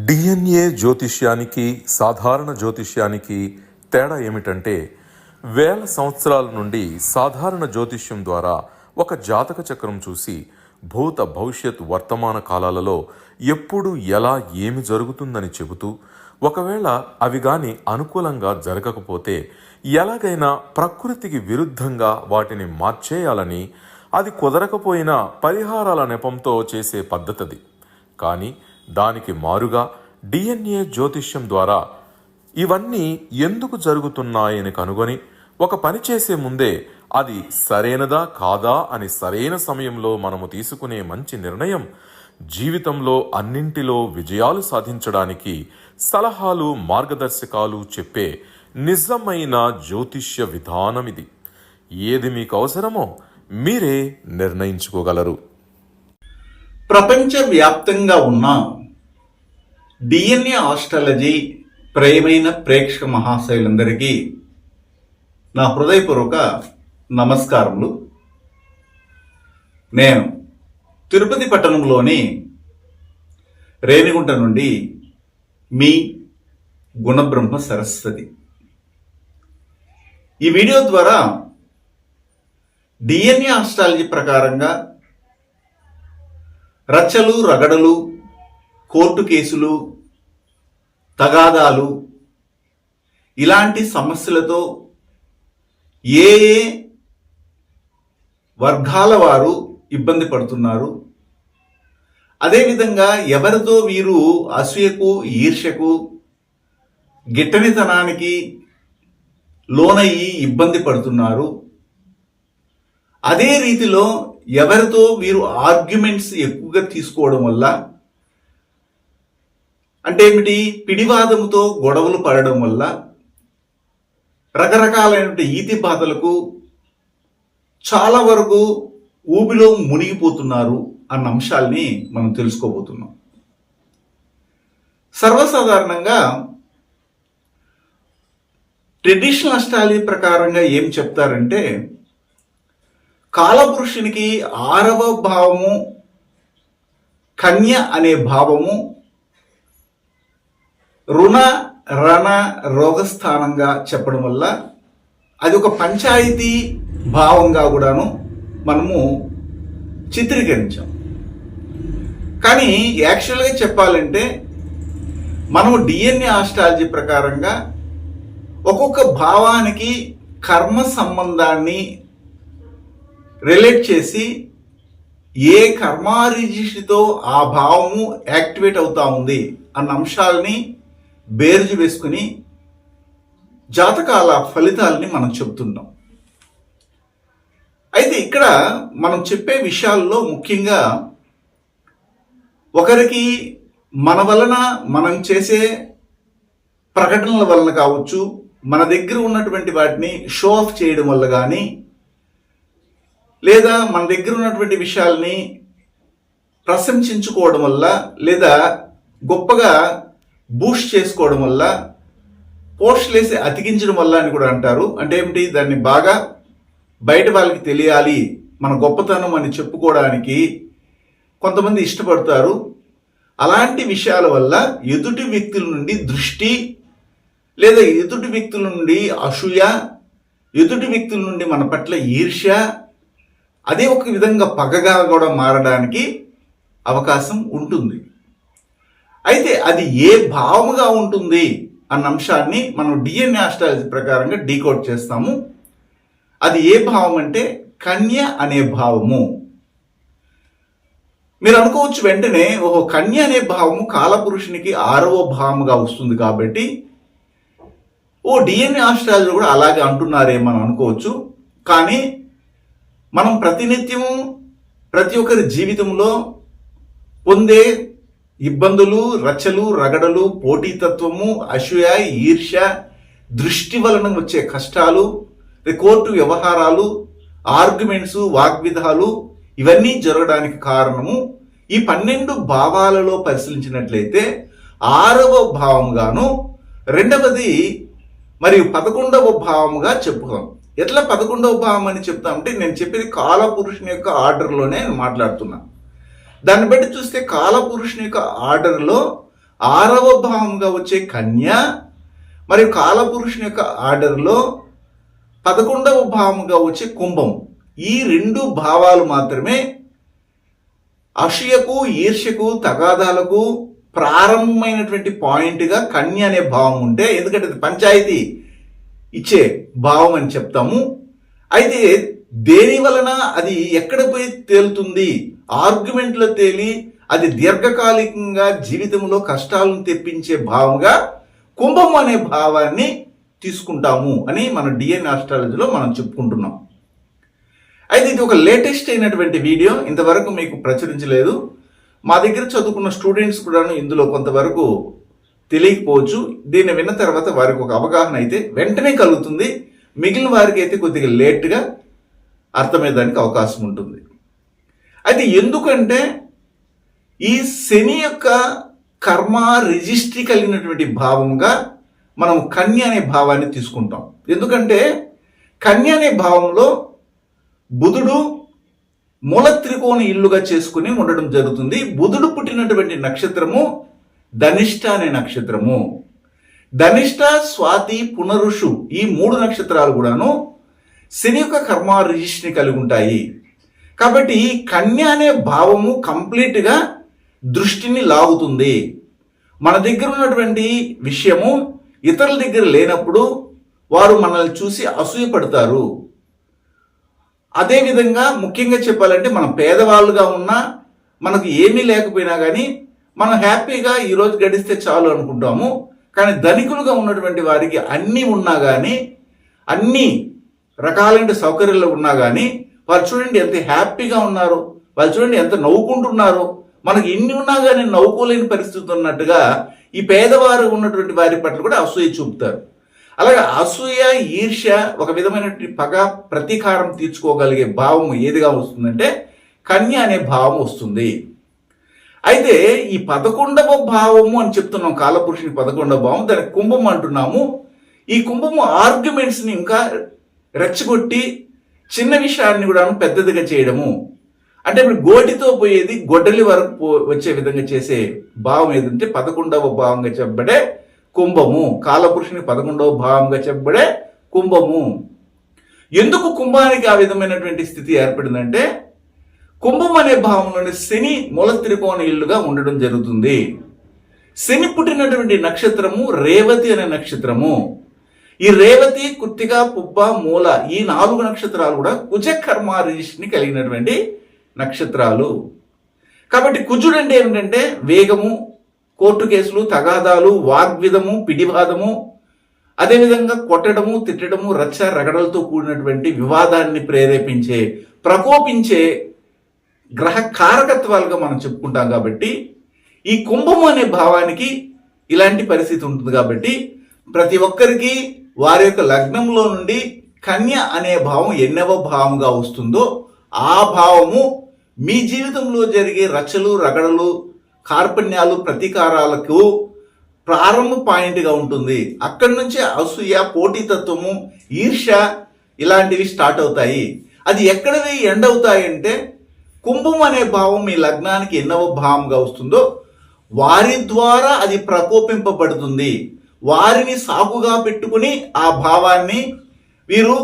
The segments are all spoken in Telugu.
డిఎన్ఏ జ్యోతిష్యానికి సాధారణ జ్యోతిష్యానికి తేడా ఏమిటంటే వేల సంవత్సరాల నుండి సాధారణ జ్యోతిష్యం ద్వారా ఒక జాతక చక్రం చూసి భూత భవిష్యత్ వర్తమాన కాలాలలో ఎప్పుడు ఎలా ఏమి జరుగుతుందని చెబుతూ ఒకవేళ అవి గాని అనుకూలంగా జరగకపోతే ఎలాగైనా ప్రకృతికి విరుద్ధంగా వాటిని మార్చేయాలని, అది కుదరకపోయినా పరిహారాల నెపంతో చేసే పద్ధతిది. కానీ దానికి మారుగా డిఎన్ఏ జ్యోతిష్యం ద్వారా ఇవన్నీ ఎందుకు జరుగుతున్నాయని కనుగొని ఒక పని చేసే ముందే అది సరైనదా కాదా అని సరైన సమయంలో మనము తీసుకునే మంచి నిర్ణయం జీవితంలో అన్నింటిలో విజయాలు సాధించడానికి సలహాలు మార్గదర్శకాలు చెప్పే నిజమైన జ్యోతిష్య విధానం ఇది. ఏది మీకు అవసరమో మీరే నిర్ణయించుకోగలరు. ప్రపంచవ్యాప్తంగా ఉన్న డిఎన్ఏ ఆస్ట్రాలజీ ప్రియమైన ప్రేక్షక మహాశయులందరికీ నా హృదయపూర్వక నమస్కారములు. నేను తిరుపతి పట్టణంలోని రేణిగుంట నుండి మీ గుణబ్రహ్మ సరస్వతి. ఈ వీడియో ద్వారా డిఎన్ఏ ఆస్ట్రాలజీ ప్రకారంగా రచ్చలు రగడలు, కోర్టు కేసులు, తగాదాలు ఇలాంటి సమస్యలతో ఏ వర్గాల వారు ఇబ్బంది పడుతున్నారు, అదేవిధంగా ఎవరితో వీరు అసూయకు, ఈర్ష్యకు, గిట్టనితనానికి లోనయ్యి ఇబ్బంది పడుతున్నారు, అదే రీతిలో ఎవరితో వీరు ఆర్గ్యుమెంట్స్ ఎక్కువగా తీసుకోవడం వల్ల, అంటే ఏమిటి, పిడివాదముతో గొడవలు పడడం వల్ల రకరకాలైన ఈతి బాధలకు చాలా వరకు ఊబిలో మునిగిపోతున్నారు అన్న అంశాల్ని మనం తెలుసుకోబోతున్నాం. సర్వసాధారణంగా ట్రెడిషనల్ ఆస్ట్రాలజీ ప్రకారంగా ఏం చెప్తారంటే, కాలపురుషునికి 6వ భావము కన్య అనే భావము రుణ రణ రోగస్థానంగా చెప్పడం వల్ల అది ఒక పంచాయతీ భావంగా కూడాను మనము చిత్రీకరించాం. కానీ యాక్చువల్గా చెప్పాలంటే మనము డిఎన్ఏ ఆస్ట్రాలజీ ప్రకారంగా ఒక్కొక్క భావానికి కర్మ సంబంధాన్ని రిలేట్ చేసి ఏ కర్మారిజిషితో ఆ భావము యాక్టివేట్ అవుతా ఉంది అన్న అంశాలని బేరుజు వేసుకుని జాతకాల ఫలితాలని మనం చెప్తున్నాం. అయితే ఇక్కడ మనం చెప్పే విషయాల్లో ముఖ్యంగా ఒకరికి మన వలన మనం చేసే ప్రకటనల వలన కావచ్చు, మన దగ్గర ఉన్నటువంటి వాటిని షో ఆఫ్ చేయడం వల్ల కానీ, లేదా మన దగ్గర ఉన్నటువంటి విషయాల్ని ప్రశంసించుకోవడం వల్ల, లేదా గొప్పగా బూస్ట్ చేసుకోవడం వల్ల, పోస్టులు వేసి అతికించడం వల్ల అని కూడా అంటారు. అంటే ఏమిటి, దాన్ని బాగా బయట వాళ్ళకి తెలియాలి, మన గొప్పతనం అని చెప్పుకోవడానికి కొంతమంది ఇష్టపడతారు. అలాంటి విషయాల వల్ల ఎదుటి వ్యక్తుల నుండి దృష్టి, లేదా ఎదుటి వ్యక్తుల నుండి అసూయ, ఎదుటి వ్యక్తుల నుండి మన పట్ల ఈర్ష్య, అదే ఒక విధంగా పగగా కూడా మారడానికి అవకాశం ఉంటుంది. అయితే అది ఏ భావముగా ఉంటుంది అన్న అంశాన్ని మనం డిఎన్ఏ ఆస్ట్రాలజీ ప్రకారంగా డీకోడ్ చేస్తాము. అది ఏ భావం అంటే కన్య అనే భావము. మీరు అనుకోవచ్చు వెంటనే, ఓహో కన్య అనే భావము కాలపురుషునికి 6వ భావముగా వస్తుంది కాబట్టి డిఎన్ఏ ఆస్ట్రాలజీ కూడా అలాగే అంటున్నారేమని అనుకోవచ్చు. కానీ మనం ప్రతినిత్యము ప్రతి ఒక్కరి జీవితంలో పొందే ఇబ్బందులు, రచ్చలు రగడలు, పోటీతత్వము, అసూయ, ఈర్ష్య, దృష్టి వలన వచ్చే కష్టాలు, కోర్టు వ్యవహారాలు, ఆర్గ్యుమెంట్స్, వాగ్విధాలు ఇవన్నీ జరగడానికి కారణము ఈ 12 భావాలలో పరిశీలించినట్లయితే 6వ భావముగాను, రెండవది మరియు 11వ భావముగా చెప్పుకోం. ఎట్లా 11వ భావం అని చెప్తామంటే, నేను చెప్పేది కాలపురుషుని యొక్క ఆర్డర్లోనే మాట్లాడుతున్నా. దాన్ని బట్టి చూస్తే కాలపురుషుని యొక్క ఆర్డర్లో 6వ భావంగా వచ్చే కన్య మరియు కాలపురుషుని యొక్క ఆర్డర్లో 11వ భావంగా వచ్చే కుంభం, ఈ 2 భావాలు మాత్రమే అసూయకు, ఈర్ష్యకు, తగాదాలకు ప్రారంభమైనటువంటి పాయింట్గా కన్య అనే భావం ఉంటే, ఎందుకంటే అది పంచాయతీ ఇచ్చే భావం అని చెప్తాము. అయితే దేని వలన అది ఎక్కడ పోయి తేలుతుంది, ఆర్గ్యుమెంట్లో తేలి అది దీర్ఘకాలికంగా జీవితంలో కష్టాలను తెప్పించే భావంగా కుంభం అనే భావాన్ని తీసుకుంటాము అని మన డిఎన్ఏ ఆస్ట్రాలజీలో మనం చెప్పుకుంటున్నాం. అయితే ఇది ఒక లేటెస్ట్ అయినటువంటి వీడియో, ఇంతవరకు మీకు ప్రచురించలేదు. మా దగ్గర చదువుకున్న స్టూడెంట్స్ కూడా ఇందులో కొంతవరకు తెలియకపోవచ్చు. దీన్ని విన్న తర్వాత వారికి ఒక అవగాహన అయితే వెంటనే కలుగుతుంది, మిగిలిన వారికి అయితే కొద్దిగా లేట్గా అర్థమయ్యేదానికి అవకాశం ఉంటుంది. అయితే ఎందుకంటే ఈ శని యొక్క కర్మ రిజిస్ట్రీ కలిగినటువంటి భావంగా మనం కన్య అనే భావాన్ని తీసుకుంటాం. ఎందుకంటే కన్య అనే భావంలో బుధుడు మూల త్రికోణ ఇల్లుగా చేసుకుని ఉండడం జరుగుతుంది. బుధుడు పుట్టినటువంటి నక్షత్రము ధనిష్ట అనే నక్షత్రము. ధనిష్ట, స్వాతి, పునరుషు ఈ 3 నక్షత్రాలు కూడాను శని యొక్క కర్మ రిజిస్ట్రీ కలిగి ఉంటాయి. కాబట్టి కన్య అనే భావము కంప్లీట్గా దృష్టిని లాగుతుంది. మన దగ్గర ఉన్నటువంటి విషయము ఇతరుల దగ్గర లేనప్పుడు వారు మనల్ని చూసి అసూయపడతారు. అదేవిధంగా ముఖ్యంగా చెప్పాలంటే మనం పేదవాళ్ళుగా ఉన్నా, మనకు ఏమీ లేకపోయినా కానీ మనం హ్యాపీగా ఈరోజు గడిస్తే చాలు అనుకుంటాము. కానీ ధనికులుగా ఉన్నటువంటి వారికి అన్నీ ఉన్నా కానీ, అన్ని రకాలైన సౌకర్యాలు ఉన్నా కానీ వారు చూడండి ఎంత హ్యాపీగా ఉన్నారు, వాళ్ళు చూడండి ఎంత నవ్వుకుంటున్నారు. మనకి ఇన్ని ఉన్నా కానీ నవ్వుకోలేని పరిస్థితి ఉన్నట్టుగా ఈ పేదవారు ఉన్నటువంటి వారి పట్ల కూడా అసూయ చూపుతారు. అలాగే అసూయ, ఈర్ష్య, ఒక విధమైనటువంటి పగ, ప్రతీకారం తీర్చుకోగలిగే భావం ఏదిగా వస్తుందంటే కన్య అనే భావం వస్తుంది. అయితే ఈ 11వ భావము అని చెప్తున్నాం, కాలపురుషుని 11వ భావం, దాన్ని కుంభం అంటున్నాము. ఈ కుంభము ఆర్గ్యుమెంట్స్ని ఇంకా రెచ్చగొట్టి చిన్న విషయాన్ని కూడా పెద్దదిగా చేయడము, అంటే ఇప్పుడు గోటితో పోయేది గొడ్డలి వరకు వచ్చే విధంగా చేసే భావం ఏదంటే 11వ భావంగా చెప్పబడే కుంభము. కాలపురుషుని 11వ భావంగా చెప్పబడే కుంభము. ఎందుకు కుంభానికి ఆ విధమైనటువంటి స్థితి ఏర్పడిందంటే కుంభం అనే భావంలోని శని మూల త్రికోణ ఇల్లుగా ఉండడం జరుగుతుంది. శని పుట్టినటువంటి నక్షత్రము రేవతి అనే నక్షత్రము. ఈ రేవతి, కృత్తిక, పుబ్బ, మూల ఈ 4 నక్షత్రాలు కూడా కుజ కర్మ రిజిస్ట్రీని కలిగినటువంటి నక్షత్రాలు. కాబట్టి కుజుడు అంటే ఏమిటంటే వేగము, కోర్టు కేసులు, తగాదాలు, వాగ్విధము, పిడివాదము, అదేవిధంగా కొట్టడము, తిట్టడము, రచ్చ రగడలతో కూడినటువంటి వివాదాన్ని ప్రేరేపించే, ప్రకోపించే గ్రహ కారకత్వాలుగా మనం చెప్పుకుంటాం. కాబట్టి ఈ కుంభము అనే భావానికి ఇలాంటి పరిస్థితి ఉంటుంది. కాబట్టి ప్రతి ఒక్కరికి వారి యొక్క లగ్నంలో నుండి కన్య అనే భావం ఎన్నవ భావముగా వస్తుందో ఆ భావము మీ జీవితంలో జరిగే రచ్చలు, రగడలు, కార్పణ్యాలు, ప్రతీకారాలకు ప్రారంభ పాయింట్గా ఉంటుంది. అక్కడి నుంచే అసూయ, పోటీతత్వము, ఈర్ష్య ఇలాంటివి స్టార్ట్ అవుతాయి. అది ఎక్కడవి ఎండ్ అవుతాయంటే కుంభం అనే భావం మీ లగ్నానికి ఎన్నవ భావంగా వస్తుందో వారి ద్వారా అది ప్రకోపింపబడుతుంది. వారిని సాకుగా పెట్టుకుని ఆ భావాన్ని వీరు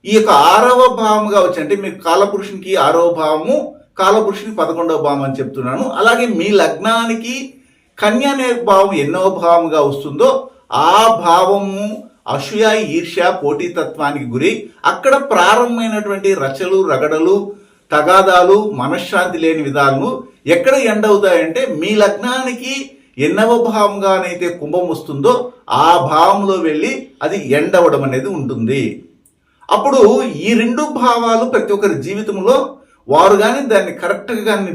ఈ యొక్క 6వ భావంగా వచ్చి, అంటే మీకు కాలపురుషునికి 6వ భావము, కాలపురుషునికి 11వ భావం అని చెప్తున్నాను. అలాగే మీ లగ్నానికి కన్య అనే భావం ఎన్నవ భావంగా వస్తుందో ఆ భావము అసూయ, ఈర్ష్య, పోటీతత్వానికి గురి అక్కడ ప్రారంభమైనటువంటి రచలు, రగడలు, తగాదాలు, మనశ్శాంతి లేని విధాలను ఎక్కడ ఎండ్ అవుతాయంటే మీ లగ్నానికి ఎన్నవ భావంగానైతే కుంభం వస్తుందో ఆ భావంలో వెళ్ళి అది ఎండ్ అవ్వడం అనేది ఉంటుంది. అప్పుడు ఈ 2 భావాలు ప్రతి ఒక్కరి జీవితంలో వారు కానీ దాన్ని కరెక్ట్గా కానీ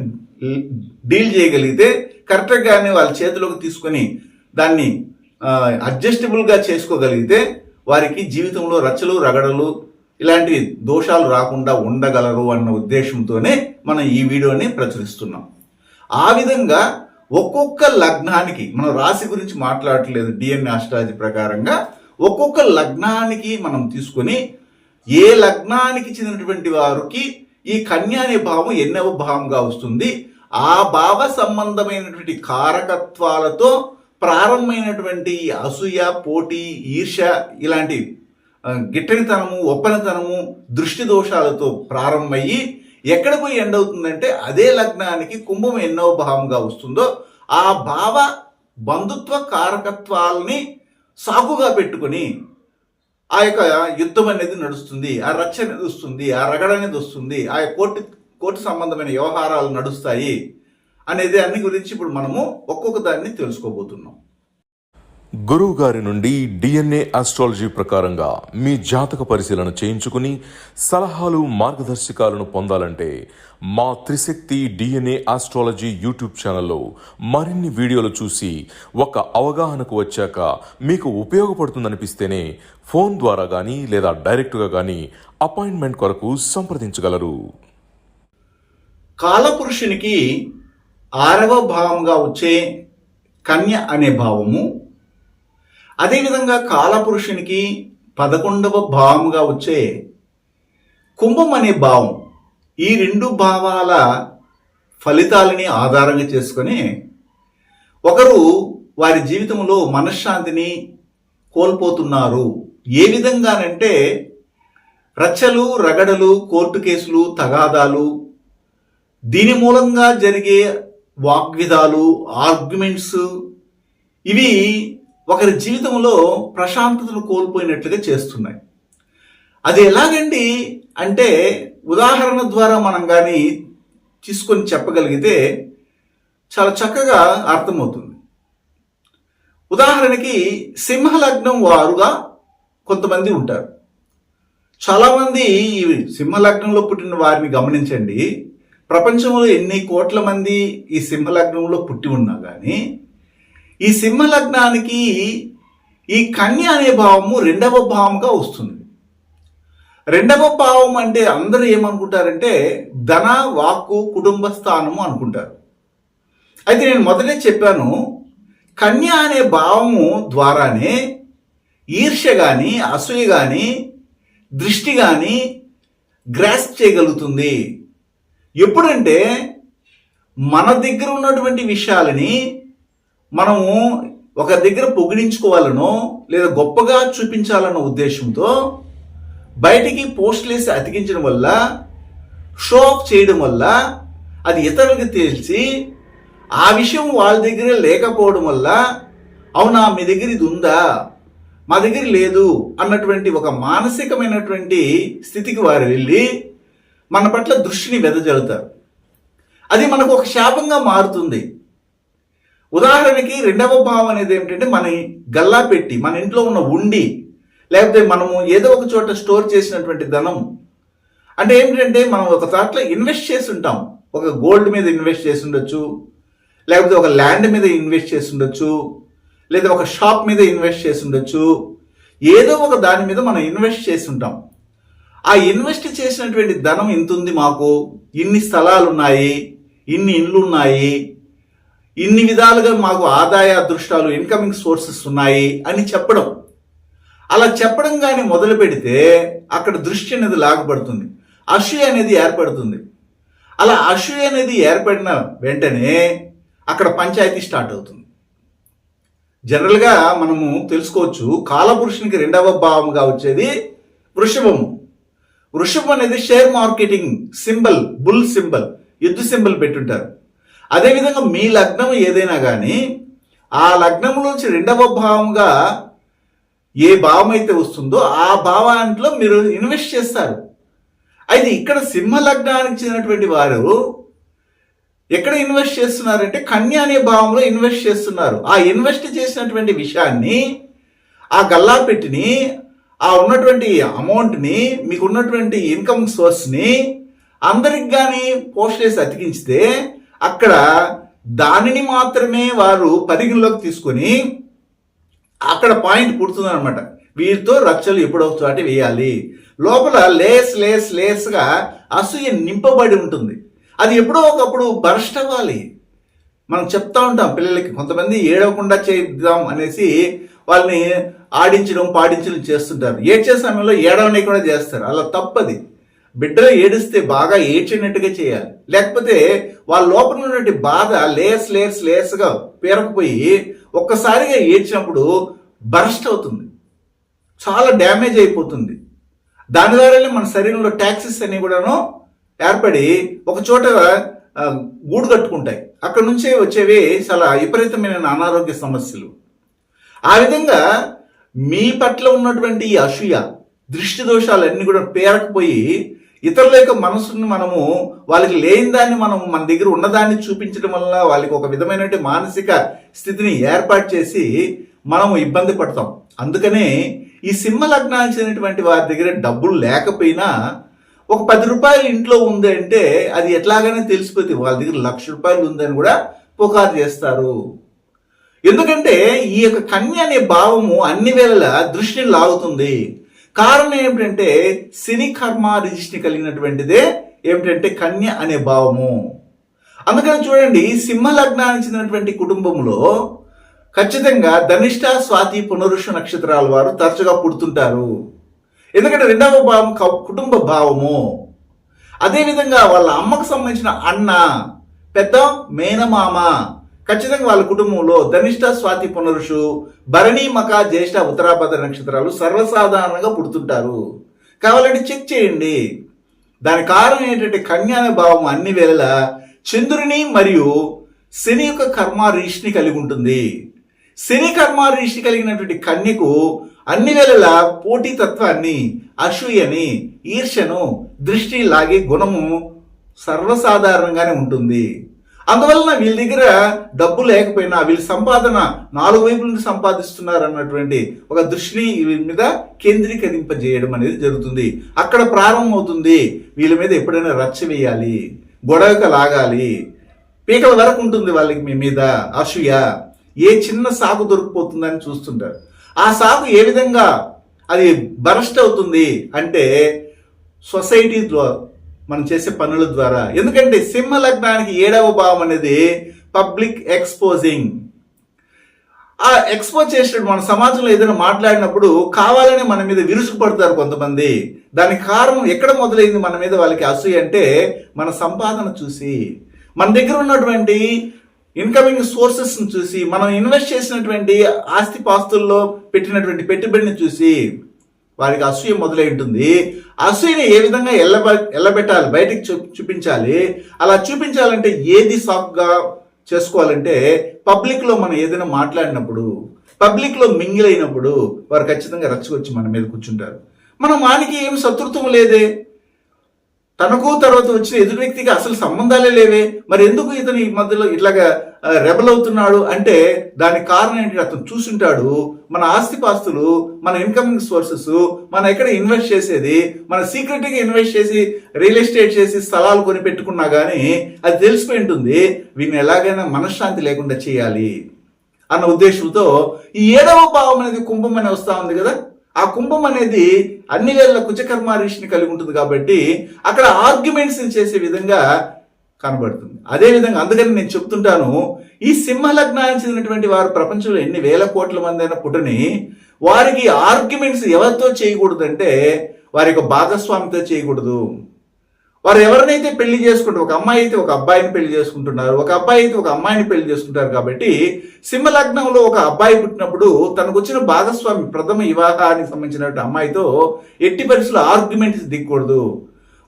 డీల్ చేయగలిగితే, కరెక్ట్గా కానీ వాళ్ళ చేతిలోకి తీసుకొని దాన్ని అడ్జస్టబుల్గా చేసుకోగలిగితే వారికి జీవితంలో రచ్చలు, రగడలు ఇలాంటి దోషాలు రాకుండా ఉండగలరు అన్న ఉద్దేశంతోనే మనం ఈ వీడియోని ప్రచురిస్తున్నాం. ఆ విధంగా ఒక్కొక్క లగ్నానికి, మనం రాశి గురించి మాట్లాడట్లేదు, డిఎన్ఏ ఆస్ట్రాలజీ ప్రకారంగా ఒక్కొక్క లగ్నానికి మనం తీసుకొని ఏ లగ్నానికి చెందినటువంటి వారికి ఈ కన్య అనే భావం ఎన్నవ భావంగా వస్తుంది, ఆ భావ సంబంధమైనటువంటి కారకత్వాలతో ప్రారంభమైనటువంటి అసూయ, పోటీ, ఈర్ష్య ఇలాంటి గిట్టనితనము, ఒప్పనితనము, దృష్టి దోషాలతో ప్రారంభమయ్యి ఎక్కడ పోయి ఎండ్ అవుతుందంటే అదే లగ్నానికి కుంభం ఎన్నో భావంగా వస్తుందో ఆ భావ బంధుత్వ కారకత్వాలని సాకుగా పెట్టుకొని ఆ యొక్క యుద్ధం అనేది నడుస్తుంది, ఆ రచ్చ అనేది వస్తుంది, ఆ రగడ అనేది వస్తుంది, ఆ కోర్టు సంబంధమైన వ్యవహారాలు నడుస్తాయి అనేది అన్ని గురించి ఇప్పుడు మనము ఒక్కొక్క దాన్ని తెలుసుకోబోతున్నాం. గురువు గారి నుండి డిఎన్ఏ ఆస్ట్రాలజీ ప్రకారంగా మీ జాతక పరిశీలన చేయించుకుని సలహాలు, మార్గదర్శకాలను పొందాలంటే మా త్రిశక్తి డిఎన్ఏ ఆస్ట్రాలజీ యూట్యూబ్ ఛానల్లో మరిన్ని వీడియోలు చూసి ఒక అవగాహనకు వచ్చాక మీకు ఉపయోగపడుతుందనిపిస్తేనే ఫోన్ ద్వారా కానీ లేదా డైరెక్ట్గా కానీ అపాయింట్మెంట్ కొరకు సంప్రదించగలరు. కాలపురుషునికి 6వ భావంగా వచ్చే కన్య అనే భావము, అదేవిధంగా కాలపురుషునికి 11వ భావంగా వచ్చే కుంభం అనే భావం, ఈ 2 భావాల ఫలితాలని ఆధారంగా చేసుకొని ఒకరు వారి జీవితంలో మనశ్శాంతిని కోల్పోతున్నారు. ఏ విధంగానంటే రచ్చలు, రగడలు, కోర్టు కేసులు, తగాదాలు, దీని మూలంగా జరిగే వాగ్విదాలు, ఆర్గ్యుమెంట్స్, ఇవి ఒకరి జీవితంలో ప్రశాంతతను కోల్పోయినట్లుగా చేస్తున్నాయి. అది ఎలాగండి అంటే ఉదాహరణ ద్వారా మనం కానీ తీసుకొని చెప్పగలిగితే చాలా చక్కగా అర్థమవుతుంది. ఉదాహరణకి సింహలగ్నం వారుగా కొంతమంది ఉంటారు. చాలామంది ఈ సింహలగ్నంలో పుట్టిన వారిని గమనించండి. ప్రపంచంలో ఎన్ని కోట్ల మంది ఈ సింహలగ్నంలో పుట్టి ఉన్నా కానీ ఈ సింహలగ్నానికి ఈ కన్య అనే భావము 2వ భావంగా వస్తుంది. 2వ భావం అంటే అందరూ ఏమనుకుంటారంటే ధన, వాక్కు, కుటుంబ స్థానము అనుకుంటారు. అయితే నేను మొదటే చెప్పాను, కన్య అనే భావము ద్వారానే ఈర్ష్య కానీ, అసూయ కానీ, దృష్టి కానీ గ్రాస్ప్ చేయగలుగుతుంది. ఎప్పుడంటే మన దగ్గర ఉన్నటువంటి విషయాలని మనము ఒక దగ్గర పొగిడించుకోవాలనో లేదా గొప్పగా చూపించాలన్న ఉద్దేశంతో బయటికి పోస్టులు వేసి అతికించడం వల్ల, షో ఆఫ్ చేయడం వల్ల అది ఇతరులకు తెలిసి ఆ విషయం వాళ్ళ దగ్గర లేకపోవడం వల్ల అవునా మీ దగ్గర ఇది ఉందా, మా దగ్గర లేదు అన్నటువంటి ఒక మానసికమైనటువంటి స్థితికి వారు వెళ్ళి మన పట్ల దృష్టిని వెదజల్లుతారు. అది మనకు ఒక శాపంగా మారుతుంది. ఉదాహరణకి 2వ భావం అనేది ఏమిటంటే మన గల్లా పెట్టి, మన ఇంట్లో ఉన్న ఉండి, లేకపోతే మనము ఏదో ఒక చోట స్టోర్ చేసినటువంటి ధనం, అంటే ఏమిటంటే మనం ఒక దాంట్లో ఇన్వెస్ట్ చేసి ఉంటాం. ఒక గోల్డ్ మీద ఇన్వెస్ట్ చేసి ఉండొచ్చు, లేకపోతే ఒక ల్యాండ్ మీద ఇన్వెస్ట్ చేసి ఉండొచ్చు, లేదా ఒక షాప్ మీద ఇన్వెస్ట్ చేసి ఉండొచ్చు. ఏదో ఒక దాని మీద మనం ఇన్వెస్ట్ చేసి ఉంటాం. ఆ ఇన్వెస్ట్ చేసినటువంటి ధనం ఇంత ఉంది, మాకు ఇన్ని స్థలాలు ఉన్నాయి, ఇన్ని ఇండ్లు ఉన్నాయి, ఇన్ని విధాలుగా మాకు ఆదాయ అదృష్టాలు, ఇన్కమింగ్ సోర్సెస్ ఉన్నాయి అని చెప్పడం. అలా చెప్పడం కానీ మొదలు పెడితే అక్కడ దృష్టి అనేది లాగబడుతుంది, అసూయ అనేది ఏర్పడుతుంది. అలా అసూయ అనేది ఏర్పడిన వెంటనే అక్కడ పంచాయతీ స్టార్ట్ అవుతుంది. జనరల్గా మనము తెలుసుకోవచ్చు, కాలపురుషునికి 2వ భావంగా వచ్చేది వృషభము. వృషభం అనేది share marketing symbol, bull symbol, యుద్ధ సింబల్ పెట్టుంటారు. అదేవిధంగా మీ లగ్నం ఏదైనా కానీ ఆ లగ్నంలోంచి 2వ భావంగా ఏ భావం అయితే వస్తుందో ఆ భావాంట్లో మీరు ఇన్వెస్ట్ చేస్తారు. అయితే ఇక్కడ సింహ లగ్నానికి చెందినటువంటి వారు ఎక్కడ ఇన్వెస్ట్ చేస్తున్నారంటే కన్య అనే భావంలో ఇన్వెస్ట్ చేస్తున్నారు. ఆ ఇన్వెస్ట్ చేసినటువంటి విషయాన్ని, ఆ గల్లా పెట్టిని, ఆ ఉన్నటువంటి అమౌంట్ని, మీకు ఉన్నటువంటి ఇన్కమ్ సోర్స్ని అందరికి కానీ పోస్ట్ చేసి అతికించితే అక్కడ దానిని మాత్రమే వారు పరిగణలోకి తీసుకొని అక్కడ పాయింట్ పుడుతుంది అనమాట. వీరితో రచ్చలు ఎప్పుడో చోట వేయాలి. లోపల లేస్గా అసూయ నింపబడి ఉంటుంది. అది ఎప్పుడో ఒకప్పుడు బర్స్ట్ అవ్వాలి. మనం చెప్తా ఉంటాం పిల్లలకి, కొంతమంది ఏడవకుండా చేద్దాం అనేసి వాళ్ళని ఆడించడం, పాడించడం చేస్తుంటారు. ఏడ్చే సమయంలో ఏడవని కూడా చేస్తారు. అలా తప్పది. బిడ్డలు ఏడిస్తే బాగా ఏడ్చినట్టుగా చేయాలి. లేకపోతే వాళ్ళ లోపల ఉన్నటువంటి బాధ లేయర్స్గా పేరకపోయి ఒక్కసారిగా ఏడ్చినప్పుడు బరస్ట్ అవుతుంది, చాలా డ్యామేజ్ అయిపోతుంది. దాని ద్వారానే మన శరీరంలో టాక్సిస్ అన్ని కూడాను ఏర్పడి ఒక చోట గూడు కట్టుకుంటాయి. అక్కడ నుంచే వచ్చేవి చాలా విపరీతమైన అనారోగ్య సమస్యలు. ఆ విధంగా మీ పట్ల ఉన్నటువంటి ఈ అసూయ, దృష్టి దోషాలన్నీ కూడా పేరకపోయి ఇతరుల యొక్క మనసుని మనము వాళ్ళకి లేని దాన్ని మనం మన దగ్గర ఉన్నదాన్ని చూపించడం వల్ల వాళ్ళకి ఒక విధమైనటువంటి మానసిక స్థితిని ఏర్పాటు చేసి మనము ఇబ్బంది పడతాం. అందుకనే ఈ సింహ లగ్నానికి చెందినటువంటి వారి దగ్గర డబ్బులు లేకపోయినా ఒక 10 రూపాయలు ఇంట్లో ఉంది అంటే అది ఎట్లాగానే తెలిసిపోతుంది, వాళ్ళ దగ్గర 1,00,000 రూపాయలు ఉందని కూడా పుకారు చేస్తారు. ఎందుకంటే ఈ యొక్క కన్య అనే భావము అన్ని వేళలా దృష్టిని లాగుతుంది. కారణం ఏమిటంటే శని కర్మ రిజిస్ట్ని కలిగినటువంటిదే ఏమిటంటే కన్య అనే భావము. అందుకని చూడండి, సింహ లగ్నానికి చెందినటువంటి కుటుంబంలో ఖచ్చితంగా ధనిష్ట, స్వాతి, పునరుష నక్షత్రాల వారు తరచుగా పుడుతుంటారు. ఎందుకంటే 2వ భావం కుటుంబ భావము. అదేవిధంగా వాళ్ళ అమ్మకు సంబంధించిన అన్న, పెద్ద మేనమామ ఖచ్చితంగా వాళ్ళ కుటుంబంలో ధనిష్ట, స్వాతి, పునరుషు, భరణి, మక, జ్యేష్ఠ, ఉత్తరాభద్ర నక్షత్రాలు సర్వసాధారణంగా పుడుతుంటారు. కావాలంటే చెక్ చేయండి. దాని కారణం ఏంటంటే కన్యా అనే భావం అన్ని వేళలా చంద్రుని మరియు శని యొక్క కర్మారీష్ని కలిగి ఉంటుంది. శని కర్మారీష్ని కలిగినటువంటి కన్యకు అన్ని వేళలా పోటీతత్వాన్ని, అసూయని, ఈర్ష్యను, దృష్టి లాగే గుణము సర్వసాధారణంగానే ఉంటుంది. అందువలన వీళ్ళ దగ్గర డబ్బు లేకపోయినా వీళ్ళ సంపాదన 4 వైపుల నుండి సంపాదిస్తున్నారు అన్నటువంటి ఒక దృష్టిని వీళ్ళ మీద కేంద్రీకరింపజేయడం అనేది జరుగుతుంది. అక్కడ ప్రారంభమవుతుంది. వీళ్ళ మీద ఎప్పుడైనా రచ్చ వేయాలి, గొడవక లాగాలి, పీకల వరకు ఉంటుంది వాళ్ళకి మీ మీద అసూయ. ఏ చిన్న సాకు దొరికిపోతుందని చూస్తుంటారు. ఆ సాకు ఏ విధంగా అది బరస్ట్ అవుతుంది అంటే సొసైటీ ద్వారా, మనం చేసే పనుల ద్వారా. ఎందుకంటే సింహ లగ్నానికి 7వ భావం అనేది పబ్లిక్ ఎక్స్పోజింగ్. ఆ ఎక్స్పోజ్ చేసినప్పుడు మన సమాజంలో ఏదైనా మాట్లాడినప్పుడు కావాలని మన మీద విరుచుకుపడతారు కొంతమంది. దానికి కారణం ఎక్కడ మొదలైంది మన మీద వాళ్ళకి అసూయ అంటే మన సంపాదన చూసి, మన దగ్గర ఉన్నటువంటి ఇన్కమింగ్ సోర్సెస్ని చూసి, మనం ఇన్వెస్ట్ చేసినటువంటి ఆస్తిపాస్తుల్లో పెట్టినటువంటి పెట్టుబడిని చూసి వారికి అసూయ మొదలై ఉంటుంది. అసూయని ఏ విధంగా ఎల్లబెట్టాలి, బయటికి చూపించాలి. అలా చూపించాలంటే ఏది సాఫ్గా చేసుకోవాలంటే పబ్లిక్లో మనం ఏదైనా మాట్లాడినప్పుడు, పబ్లిక్లో మింగిల్ అయినప్పుడు వారు ఖచ్చితంగా రచ్చకొచ్చి మన మీద కూర్చుంటారు. మనం వానికి ఏం శత్రుత్వం లేదే, తనకు తర్వాత వచ్చిన ఎదుటి వ్యక్తికి అసలు సంబంధాలే లేవే, మరి ఎందుకు ఇతను ఈ మధ్యలో ఇట్లాగా రెబల్ అవుతున్నాడు అంటే దానికి కారణం ఏంటి? అతను చూసుంటాడు మన ఆస్తిపాస్తులు, మన ఇన్కమింగ్ సోర్సెస్, మనం ఎక్కడ ఇన్వెస్ట్ చేసేది, మన సీక్రెట్గా ఇన్వెస్ట్ చేసి రియల్ ఎస్టేట్ చేసి స్థలాలు కొని పెట్టుకున్నా కానీ అది తెలిసిపోయి ఉంటుంది. వీటిని ఎలాగైనా మనశ్శాంతి లేకుండా చేయాలి అన్న ఉద్దేశంతో ఈ 7వ భావం అనేది కుంభం అని వస్తూ ఉంది కదా. ఆ కుంభం అనేది అన్ని వేళ కుచకర్మారీష్ని కలిగి ఉంటుంది కాబట్టి అక్కడ ఆర్గ్యుమెంట్స్ చేసే విధంగా కనబడుతుంది. అదేవిధంగా అందుకని నేను చెప్తుంటాను, ఈ సింహ లగ్నానికి చెందినటువంటి వారు ప్రపంచంలో ఎన్ని వేల కోట్ల మంది అయినా పుట్టని వారికి ఆర్గ్యుమెంట్స్ ఎవరితో చేయకూడదంటే వారి యొక్క భాగస్వామితో చేయకూడదు. వారు ఎవరినైతే పెళ్లి చేసుకుంటారు, ఒక అమ్మాయి అయితే ఒక అబ్బాయిని పెళ్లి చేసుకుంటున్నారు, ఒక అబ్బాయి అయితే ఒక అమ్మాయిని పెళ్లి చేసుకుంటారు. కాబట్టి సింహ లగ్నంలో ఒక అబ్బాయి పుట్టినప్పుడు తనకు వచ్చిన భాగస్వామి ప్రథమ వివాహానికి సంబంధించినటువంటి అమ్మాయితో ఎట్టి పరిస్థితుల్లో ఆర్గ్యుమెంట్స్ దిగకూడదు.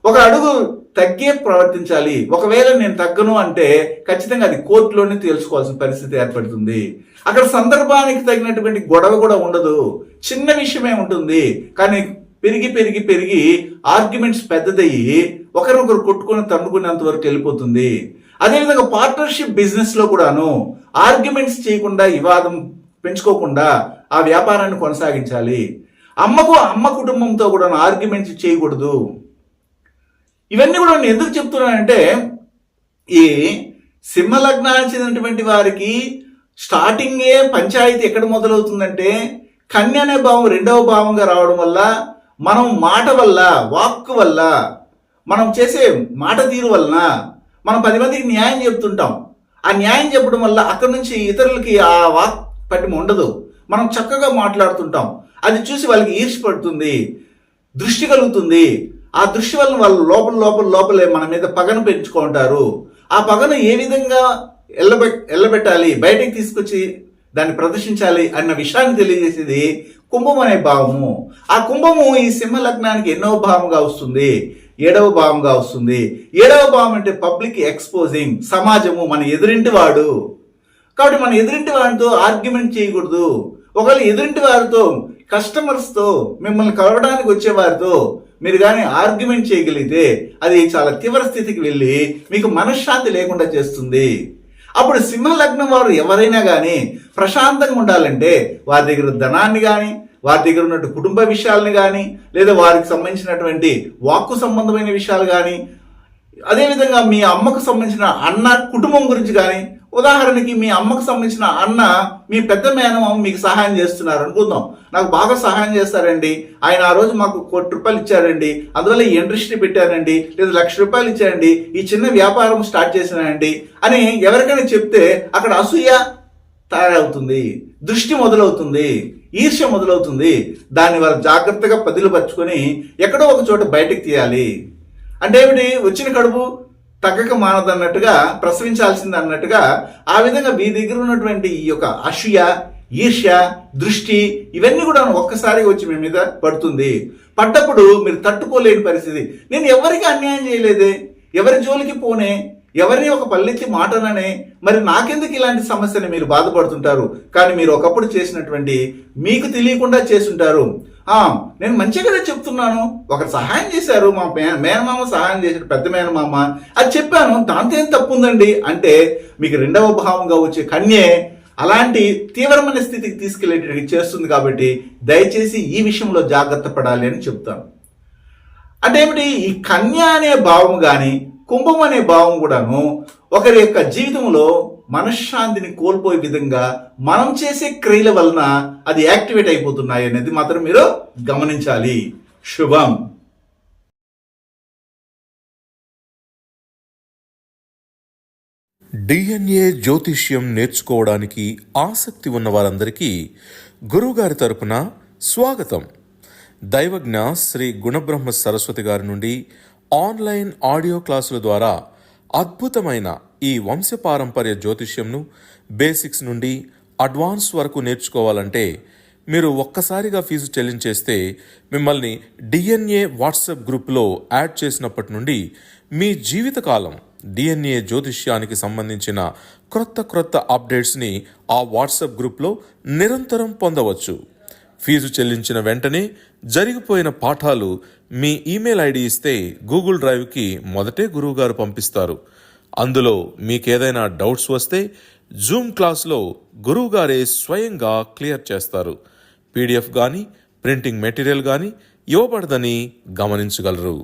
ఒక అడుగు తగ్గే ప్రవర్తించాలి. ఒకవేళ నేను తగ్గను అంటే ఖచ్చితంగా అది కోర్టులోనే తెలుసుకోవాల్సిన పరిస్థితి ఏర్పడుతుంది. అక్కడ సందర్భానికి తగినటువంటి గొడవ కూడా ఉండదు, చిన్న విషయమే ఉంటుంది. కానీ పెరిగి పెరిగి పెరిగి ఆర్గ్యుమెంట్స్ పెద్దదయ్యి ఒకరినొకరు కొట్టుకొని తన్నుకునేంత వరకు వెళ్ళిపోతుంది. అదేవిధంగా పార్ట్నర్షిప్ బిజినెస్ లో కూడాను ఆర్గ్యుమెంట్స్ చేయకుండా, వివాదం పెంచుకోకుండా ఆ వ్యాపారాన్ని కొనసాగించాలి. అమ్మ కుటుంబంతో కూడా ఆర్గ్యుమెంట్స్ చేయకూడదు. ఇవన్నీ కూడా నేను ఎందుకు చెప్తున్నానంటే ఈ సింహ లగ్నానికి చెందినటువంటి వారికి స్టార్టింగే పంచాయతీ ఎక్కడ మొదలవుతుందంటే కన్య అనే భావం 2వ భావంగా రావడం వల్ల, మనం మాట వల్ల, వాక్కు వల్ల, మనం చేసే మాట తీరు వలన మనం 10 మందికి న్యాయం చెప్తుంటాం. ఆ న్యాయం చెప్పడం వల్ల అక్కడి నుంచి ఇతరులకి ఆ వాక్ పట్టిమ ఉండదు. మనం చక్కగా మాట్లాడుతుంటాం. అది చూసి వాళ్ళకి ఈర్ష్య పడుతుంది, దృష్టి కలుగుతుంది. ఆ దృష్టి వలన వాళ్ళు లోపలే మన మీద పగను పెంచుకుంటారు. ఆ పగను ఏ విధంగా ఎల్లబెట్టాలి, బయటికి తీసుకొచ్చి దాన్ని ప్రదర్శించాలి అన్న విషయాన్ని తెలియజేసేది కుంభం అనే భావము. ఆ కుంభము ఈ సింహ లగ్నానికి ఎన్నో భావంగా వస్తుంది? 7వ భావంగా వస్తుంది. 7వ భావం అంటే పబ్లిక్ ఎక్స్పోజింగ్, సమాజము, మన ఎదురింటి వాడు. కాబట్టి మన ఎదురింటి వారితో ఆర్గ్యుమెంట్ చేయకూడదు. ఒకవేళ ఎదురింటి వారితో, కస్టమర్స్తో, మిమ్మల్ని కలవడానికి వచ్చే వారితో మీరు కానీ ఆర్గ్యుమెంట్ చేయగలిగితే అది చాలా తీవ్ర స్థితికి వెళ్ళి మీకు మనశ్శాంతి లేకుండా చేస్తుంది. అప్పుడు సింహ లగ్నం వారు ఎవరైనా కానీ ప్రశాంతంగా ఉండాలంటే వారి దగ్గర ధనాన్ని కానీ, వారి దగ్గర ఉన్నటువంటి కుటుంబ విషయాలను కానీ, లేదా వారికి సంబంధించినటువంటి వాక్కు సంబంధమైన విషయాలు కానీ, అదేవిధంగా మీ అమ్మకు సంబంధించిన అన్న కుటుంబం గురించి కానీ, ఉదాహరణకి మీ అమ్మకు సంబంధించిన అన్న మీ పెద్ద మేనమామ మీకు సహాయం చేస్తున్నారు అనుకుందాం. నాకు బాగా సహాయం చేస్తారండి, ఆయన ఆ రోజు మాకు ₹1,00,000 ఇచ్చారండి, అందువల్ల ఈ ఇండస్ట్రీ పెట్టానండి, లేదా ₹1,00,000 ఇచ్చారండి, ఈ చిన్న వ్యాపారం స్టార్ట్ చేసినానండి అని ఎవరికైనా చెప్తే అక్కడ అసూయ తయారవుతుంది, దృష్టి మొదలవుతుంది, ఈర్ష్య మొదలవుతుంది. దాన్ని వాళ్ళు జాగ్రత్తగా పదిలపరుచుకొని ఎక్కడో ఒక చోట బయటకు తీయాలి. అంటే ఏమిటి? వచ్చిన కడుపు తగ్గక మానదన్నట్టుగా, ప్రసవించాల్సింది అన్నట్టుగా, ఆ విధంగా మీ దగ్గర ఉన్నటువంటి ఈ యొక్క అసూయ, ఈర్ష్య, దృష్టి ఇవన్నీ కూడా ఒక్కసారి వచ్చి మీ మీద పడుతుంది. పడ్డప్పుడు మీరు తట్టుకోలేని పరిస్థితి. నేను ఎవరికి అన్యాయం చేయలేదే, ఎవరి జోలికి పోనే, ఎవరిని ఒక పల్లెత్తి మాటననే, మరి నాకెందుకు ఇలాంటి సమస్యని మీరు బాధపడుతుంటారు? కానీ మీరు ఒకప్పుడు చేసినటువంటి, మీకు తెలియకుండా చేసుంటారు. నేను మంచిగానే చెప్తున్నాను, ఒకరు సహాయం చేశారు, మా మేనమామ సహాయం చేశాడు, పెద్ద మేనమామ, అది చెప్పాను, దాంతో ఏం తప్పు ఉందండి అంటే మీకు 2వ భావంగా వచ్చే కన్యే అలాంటి తీవ్రమైన స్థితికి తీసుకెళ్లేటట్టు చేస్తుంది. కాబట్టి దయచేసి ఈ విషయంలో జాగ్రత్త పడాలి అని చెప్తాను. అంటే ఏమిటి? ఈ కన్య అనే భావం కానీ, కుంభం అనే భావం కూడాను ఒకరి యొక్క జీవితంలో మనశ్శాంతిని కోల్పోయే విధంగా మనం చేసే క్రియల వలన అది యాక్టివేట్ అయిపోతున్నాయి అనేది మాత్రం మీరు గమనించాలి. శుభం. డిఎన్ఏ జ్యోతిష్యం నేర్చుకోవడానికి ఆసక్తి ఉన్న వారందరికీ గురువుగారి తరపున స్వాగతం. దైవజ్ఞ శ్రీ గుణబ్రహ్మ సరస్వతి గారి నుండి ఆన్లైన్ ఆడియో క్లాసుల ద్వారా అద్భుతమైన ఈ వంశపారంపర్య జ్యోతిష్యంను బేసిక్స్ నుండి అడ్వాన్స్ వరకు నేర్చుకోవాలంటే మీరు ఒక్కసారిగా ఫీజు చెల్లించేస్తే మిమ్మల్ని డిఎన్ఏ వాట్సాప్ గ్రూప్లో యాడ్ చేసినప్పటి నుండి మీ జీవితకాలం డిఎన్ఏ జ్యోతిష్యానికి సంబంధించిన క్రొత్త అప్డేట్స్ని ఆ వాట్సాప్ గ్రూప్లో నిరంతరం పొందవచ్చు. ఫీజు చెల్లించిన వెంటనే జరిగిపోయిన పాఠాలు మీ ఈమెయిల్ ఐడి ఇస్తే గూగుల్ డ్రైవ్కి మొదటే గురువుగారు పంపిస్తారు. అందులో మీకేదైనా డౌట్స్ వస్తే జూమ్ క్లాస్లో గురువుగారే స్వయంగా క్లియర్ చేస్తారు. పీడిఎఫ్ కానీ, ప్రింటింగ్ మెటీరియల్ కానీ ఇవ్వబడదని గమనించగలరు.